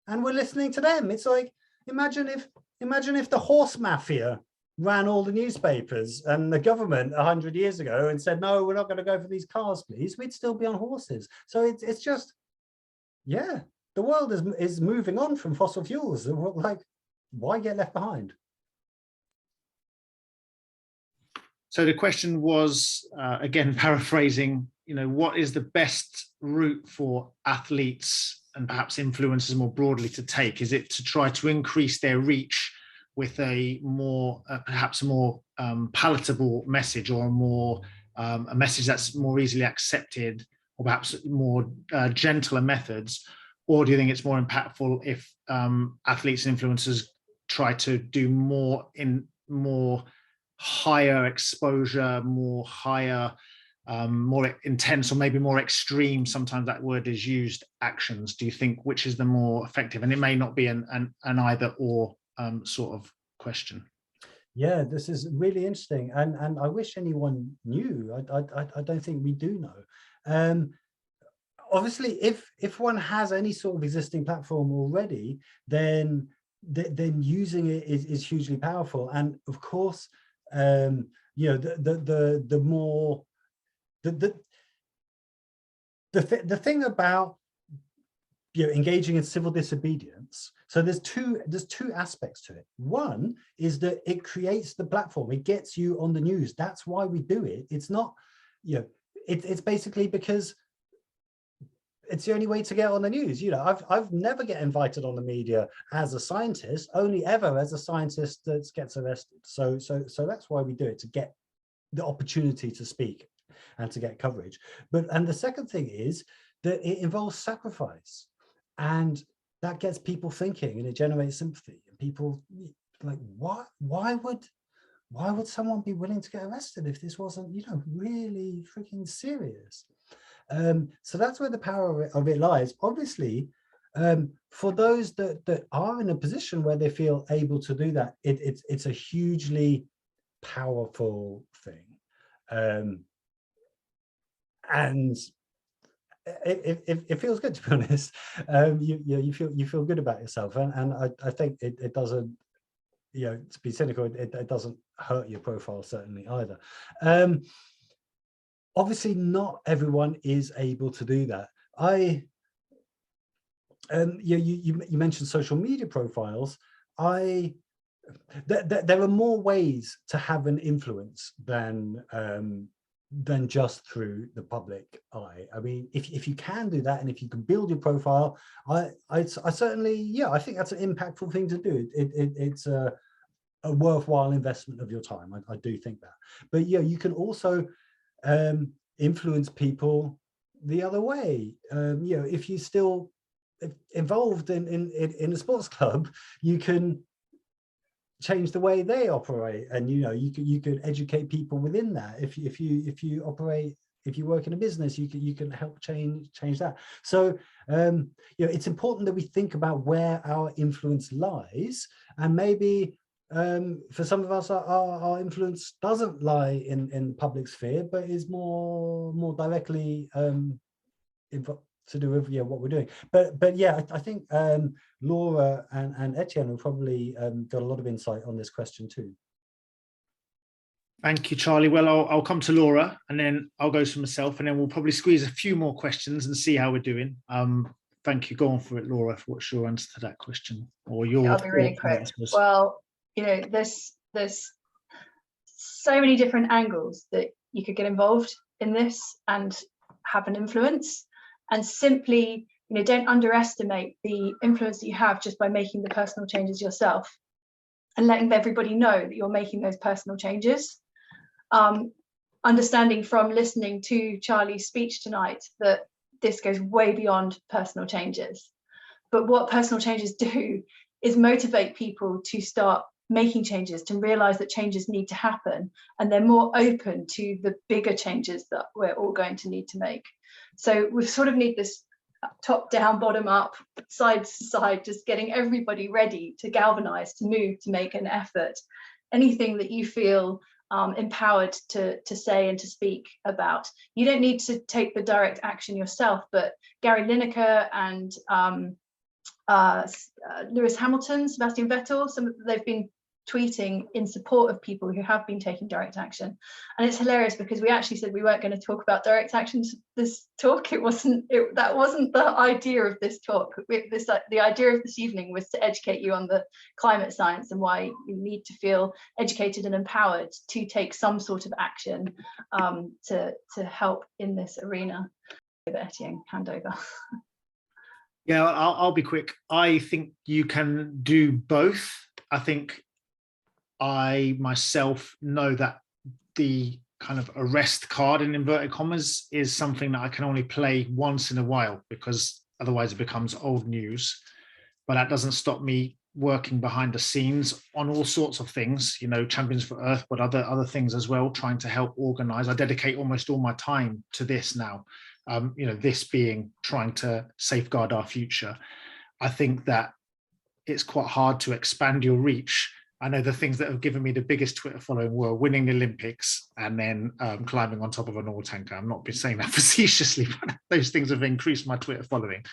And we're listening to them. It's like, imagine if the horse mafia ran all the newspapers and the government 100 years ago and said, no, we're not going to go for these cars, please. We'd still be on horses. So it's just, yeah, the world is moving on from fossil fuels. Like, why get left behind? So the question was, again, paraphrasing, what is the best route for athletes and perhaps influencers more broadly to take? Is it to try to increase their reach with a more, perhaps a more palatable message, or a message that's more easily accepted, or perhaps more gentler methods? Or do you think it's more impactful if athletes and influencers try to do more higher exposure, more intense, or maybe more extreme, sometimes that word is used, actions? Do you think which is the more effective? And it may not be an either or sort of question. Yeah, this is really interesting, and I wish anyone knew. I don't think we do know. Obviously, if one has any sort of existing platform already, then using it is hugely powerful. And of course, the thing about engaging in civil disobedience. So there's two aspects to it. One is that it creates the platform. It gets you on the news. That's why we do it. It's not, it's basically because it's the only way to get on the news. I've never get invited on the media as a scientist, only ever as a scientist that gets arrested. So that's why we do it, to get the opportunity to speak and to get coverage. And the second thing is that it involves sacrifice, and that gets people thinking, and it generates sympathy. And people like, why would someone be willing to get arrested if this wasn't, really freaking serious? So that's where the power of it lies. Obviously, for those that are in a position where they feel able to do that, it's a hugely powerful thing, and it feels good, to be honest. You feel good about yourself, and I think it doesn't, to be cynical, it doesn't hurt your profile certainly either. Obviously, not everyone is able to do that. You mentioned social media profiles. There are more ways to have an influence than just through the public eye. I mean, if you can do that, and if you can build your profile, I certainly, I think that's an impactful thing to do. It's a worthwhile investment of your time. I do think that. But you can also influence people the other way. If you're still involved in a sports club, you can change the way they operate, and you can educate people within that. If you work in a business, you can help change that. So it's important that we think about where our influence lies, and maybe for some of us, our influence doesn't lie in the public sphere, but is more directly to do with what we're doing. But yeah, I think Laura and Etienne have probably got a lot of insight on this question too. Thank you, Charlie. Well, I'll come to Laura, and then I'll go to myself, and then we'll probably squeeze a few more questions and see how we're doing. Thank you. Go on for it, Laura. What's your answer to that question? Or your? I'll be really quick. Well, there's so many different angles that you could get involved in this and have an influence. And simply, don't underestimate the influence that you have just by making the personal changes yourself and letting everybody know that you're making those personal changes. Understanding from listening to Charlie's speech tonight that this goes way beyond personal changes. But what personal changes do is motivate people to start making changes, to realize that changes need to happen, and they're more open to the bigger changes that we're all going to need to make. So we sort of need this top down, bottom up, side to side, just getting everybody ready to galvanize, to move, to make an effort. anything that you feel empowered to say and to speak about. You don't need to take the direct action yourself, but Gary Lineker and Lewis Hamilton, Sebastian Vettel, they've been tweeting in support of people who have been taking direct action. And it's hilarious because we actually said we weren't going to talk about direct action this talk. That wasn't the idea of this talk. The idea of this evening was to educate you on the climate science and why you need to feel educated and empowered to take some sort of action to help in this arena. Etienne, hand over. Yeah, I'll be quick. I think you can do both. I think I myself know that the kind of arrest card in inverted commas is something that I can only play once in a while, because otherwise it becomes old news. But that doesn't stop me working behind the scenes on all sorts of things, you know, Champions for Earth, but other things as well, trying to help organize. I dedicate almost all my time to this now, you know, this being trying to safeguard our future. I think that it's quite hard to expand your reach. I know the things that have given me the biggest Twitter following were winning the Olympics and then climbing on top of an oil tanker. I'm not saying that facetiously, but those things have increased my Twitter following.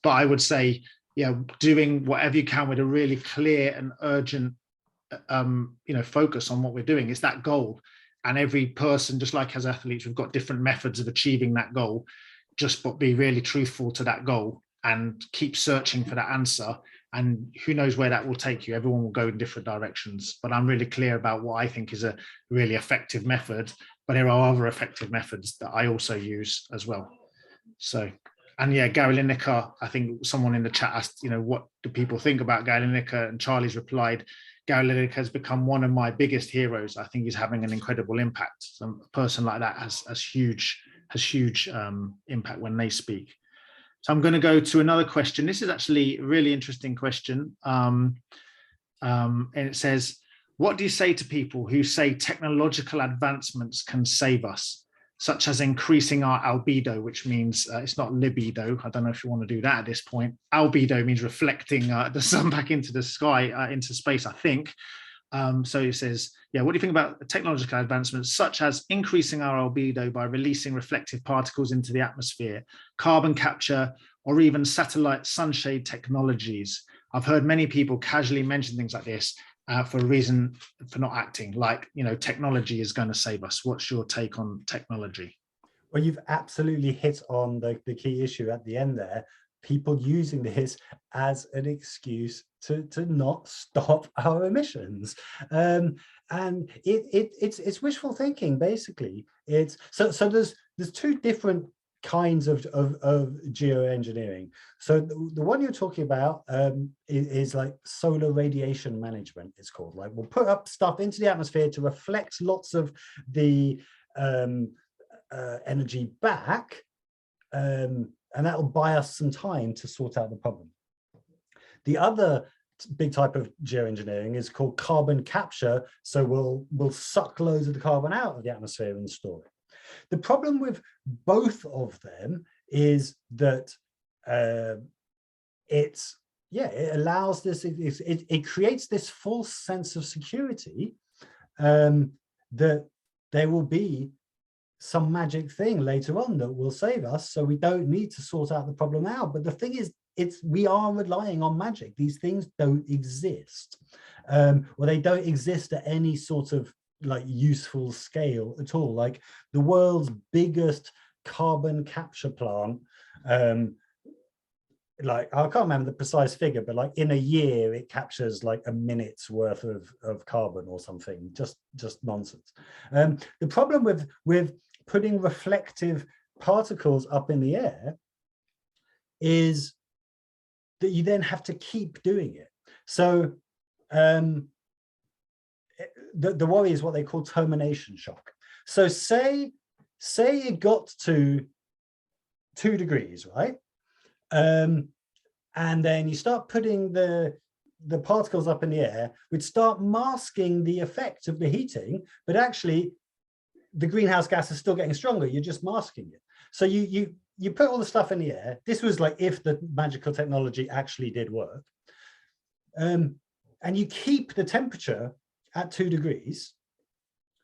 But I would say, yeah, doing whatever you can with a really clear and urgent, you know, focus on what we're doing. It's that goal. And every person, just like as athletes, we've got different methods of achieving that goal. Just be really truthful to that goal and keep searching for that answer. And who knows where that will take you. Everyone will go in different directions, but I'm really clear about what I think is a really effective method, but there are other effective methods that I also use as well. So, and yeah, Gary Lineker, I think someone in the chat asked, you know, what do people think about Gary Lineker? And Charlie's replied, Gary Lineker has become one of my biggest heroes. I think he's having an incredible impact. So a person like that has huge impact when they speak. So I'm going to go to another question. This is actually a really interesting question. And it says, what do you say to people who say technological advancements can save us, such as increasing our albedo, which means it's not libido. I don't know if you want to do that at this point. Albedo means reflecting the sun back into the sky, into space, I think. So it says, yeah, what do you think about technological advancements such as increasing our albedo by releasing reflective particles into the atmosphere, carbon capture, or even satellite sunshade technologies? I've heard many people casually mention things like this for a reason for not acting, like, you know, technology is going to save us. What's your take on technology? Well, you've absolutely hit on the key issue at the end there. People using this as an excuse to not stop our emissions, and it's wishful thinking. Basically, it's so there's two different kinds of geoengineering. So the one you're talking about is like solar radiation management. It's called, like, we'll put up stuff into the atmosphere to reflect lots of the energy back. And that will buy us some time to sort out the problem. The other big type of geoengineering is called carbon capture. So we'll suck loads of the carbon out of the atmosphere and store it. The problem with both of them is that it allows this, it creates this false sense of security that there will be some magic thing later on that will save us, so we don't need to sort out the problem now. But the thing is, we are relying on magic. These things don't exist, or they don't exist at any sort of like useful scale at all. Like the world's biggest carbon capture plant, like I can't remember the precise figure, but like in a year it captures like a minute's worth of carbon or something. Just nonsense. The problem with putting reflective particles up in the air is that you then have to keep doing it. So the worry is what they call termination shock. So say it got to 2 degrees, right? And then you start putting the particles up in the air, which start masking the effect of the heating, but actually the greenhouse gas is still getting stronger. You're just masking it. So you put all the stuff in the air. This was like if the magical technology actually did work. And you keep the temperature at 2 degrees,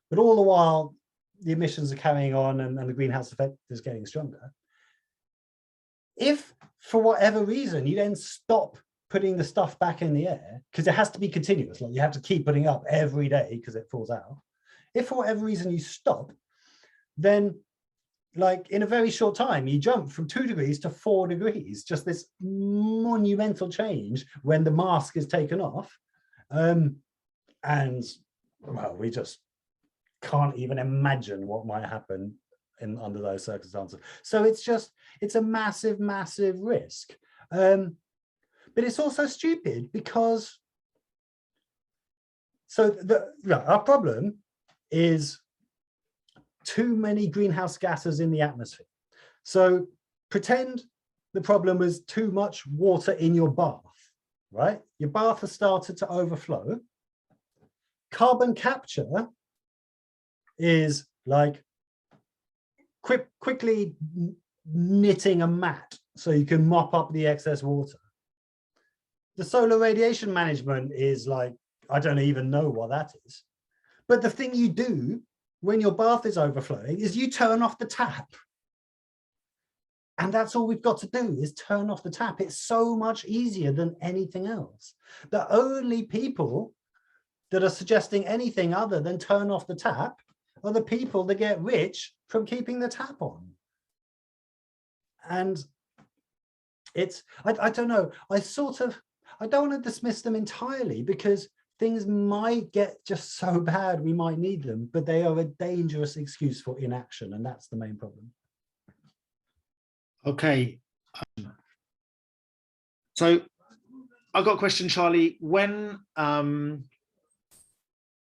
but all the while the emissions are carrying on and the greenhouse effect is getting stronger. If for whatever reason you then stop putting the stuff back in the air, because it has to be continuous, like you have to keep putting up every day because it falls out. If for whatever reason you stop, then like in a very short time, you jump from 2 degrees to 4 degrees, just this monumental change when the mask is taken off. And well, we just can't even imagine what might happen under those circumstances. So it's a massive, massive risk. But it's also stupid because, so our problem is too many greenhouse gases in the atmosphere. So pretend the problem was too much water in your bath, right? Your bath has started to overflow. Carbon capture is like quickly knitting a mat so you can mop up the excess water. The solar radiation management is like, I don't even know what that is. But the thing you do when your bath is overflowing is you turn off the tap. And that's all we've got to do is turn off the tap. It's so much easier than anything else. The only people that are suggesting anything other than turn off the tap are the people that get rich from keeping the tap on. And it's, I don't know, I don't want to dismiss them entirely because things might get just so bad we might need them, but they are a dangerous excuse for inaction, and that's the main problem. Okay. So I've got a question, Charlie. When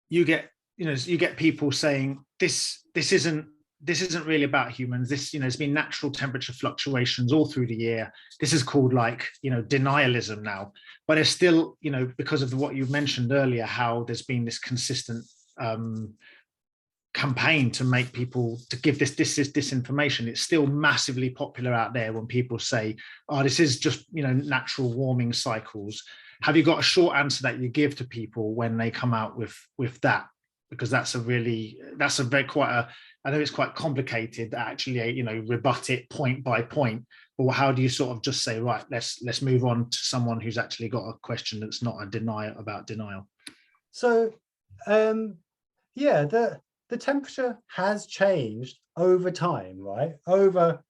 you get people saying this isn't really about humans, this, there's been natural temperature fluctuations all through the year, this is called like, denialism now, but it's still, because of what you mentioned earlier, how there's been this consistent campaign to make people, to give this disinformation. It's still massively popular out there when people say, oh, this is just, natural warming cycles. Have you got a short answer that you give to people when they come out with that? Because I know it's quite complicated to actually, rebut it point by point, but how do you sort of just say, right, let's move on to someone who's actually got a question that's not a denial? So, yeah, the temperature has changed over time, right? Over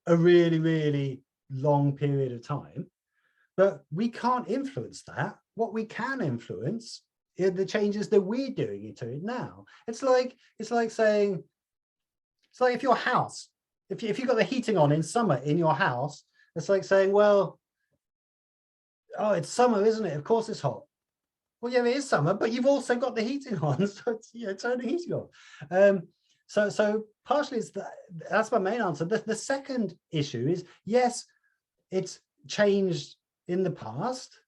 a really, really long period of time, but we can't influence that. What we can influence the changes that we're doing into it now. It's like saying, it's like if your house, if you've got the heating on in summer in your house, it's like saying, well, oh, it's summer, isn't it? Of course it's hot. Well, yeah, it is summer, but you've also got the heating on, so it's turn the heating on. So partially that's my main answer. The second issue is, yes, it's changed in the past.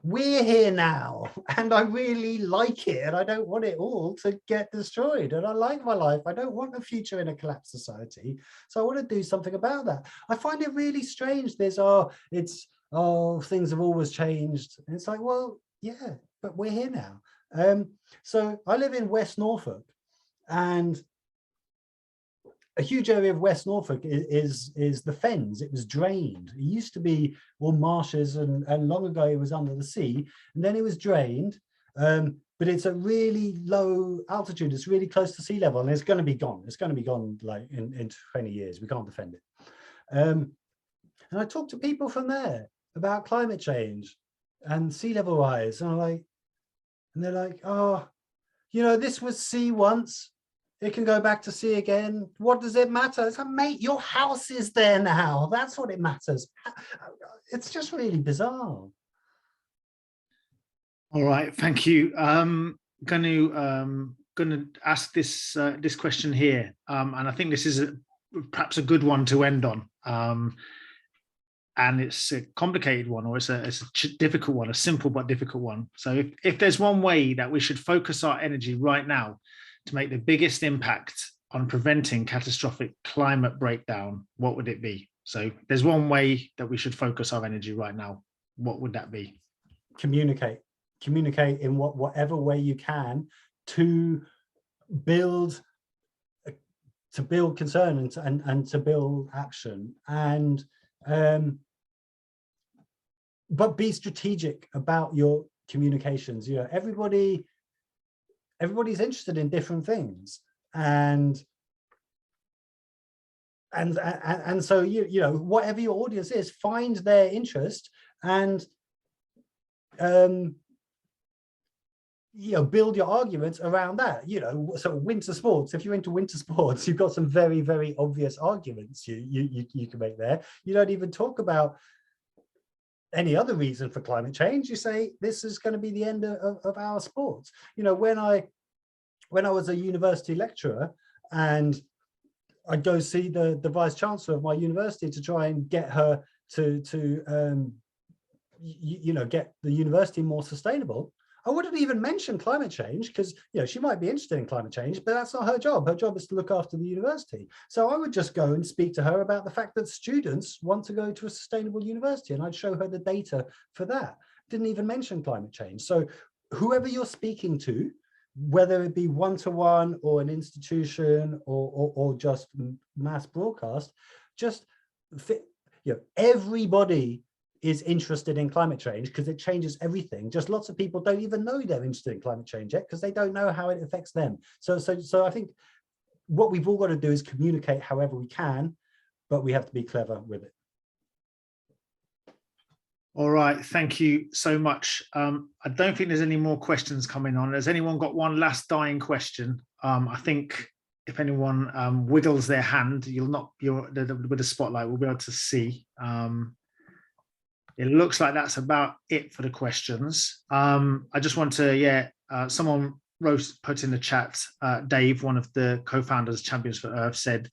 We're here now, and I really like it, and I don't want it all to get destroyed. And I like my life. I don't want a future in a collapsed society. So I want to do something about that. I find it really strange. Things have always changed. And it's like, well, yeah, but we're here now. So I live in West Norfolk, and a huge area of West Norfolk is the Fens. It was drained. It used to be all marshes, and long ago it was under the sea, and then it was drained. But it's a really low altitude. It's really close to sea level, and it's going to be gone. It's going to be gone like in 20 years. We can't defend it. And I talked to people from there about climate change and sea level rise, and they're like, oh, this was sea once. It can go back to sea again. What does it matter? It's like, mate, your house is there now. That's what it matters. It's just really bizarre. All right, thank you. Going to ask this question here, and I think this is perhaps a good one to end on. And it's a complicated one, or it's a difficult one, a simple but difficult one. So if there's one way that we should focus our energy right now to make the biggest impact on preventing catastrophic climate breakdown, what would it be? So there's one way that we should focus our energy right now. What would that be? Communicate. communicate in whatever way you can to build concern and to build action, and but be strategic about your communications. You know, everybody's interested in different things, and so you know, whatever your audience is, find their interest and you know, build your arguments around that. You know, so winter sports, if you're into winter sports, you've got some very, very obvious arguments you can make there. You don't even talk about any other reason for climate change. You say this is going to be the end of our sports. You know, when I was a university lecturer and I'd go see the vice chancellor of my university to try and get her to you know, get the university more sustainable, I wouldn't even mention climate change, because, you know, she might be interested in climate change, but that's not her job. Her job is to look after the university. So I would just go and speak to her about the fact that students want to go to a sustainable university, and I'd show her the data for that. Didn't even mention climate change. So whoever you're speaking to, whether it be one-to-one or an institution or just mass broadcast, just fit, you know, everybody is interested in climate change because it changes everything. Just lots of people don't even know they're interested in climate change yet because they don't know how it affects them. So I think what we've all got to do is communicate however we can, but we have to be clever with it. All right, thank you so much. I don't think there's any more questions coming on. Has anyone got one last dying question? I think if anyone wiggles their hand, with the spotlight, we'll be able to see. It looks like that's about it for the questions. I just want to, someone put in the chat, Dave, one of the co-founders, Champions for Earth, said,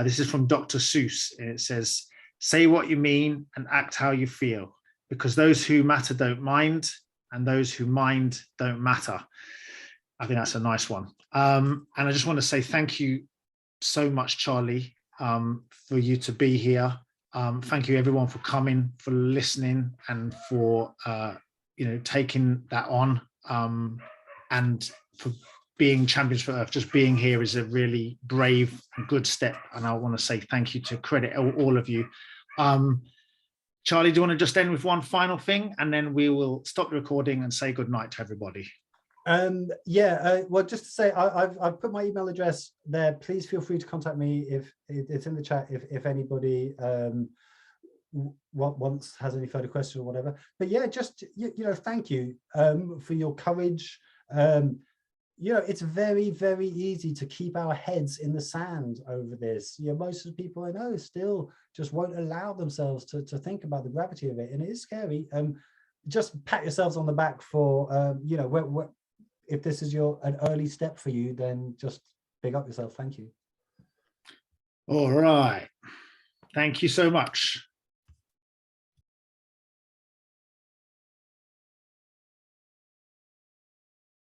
this is from Dr. Seuss, and it says, say what you mean and act how you feel, because those who matter don't mind, and those who mind don't matter. I think that's a nice one. And I just want to say thank you so much, Charlie, for you to be here. Thank you everyone for coming, for listening, and for you know, taking that on, and for being Champions for Earth. Just being here is a really brave and good step, and I want to say thank you, to credit all of you. Charlie, do you want to just end with one final thing, and then we will stop the recording and say good night to everybody? Well, just to say, I've put my email address there. Please feel free to contact me if it's in the chat, if anybody has any further questions or whatever. But yeah, just you know, thank you for your courage. You know, it's very, very easy to keep our heads in the sand over this. You know, most of the people I know still just won't allow themselves to think about the gravity of it, and it is scary. Just pat yourselves on the back for you know, if this is an early step for you, then just big up yourself. Thank you. All right. Thank you so much.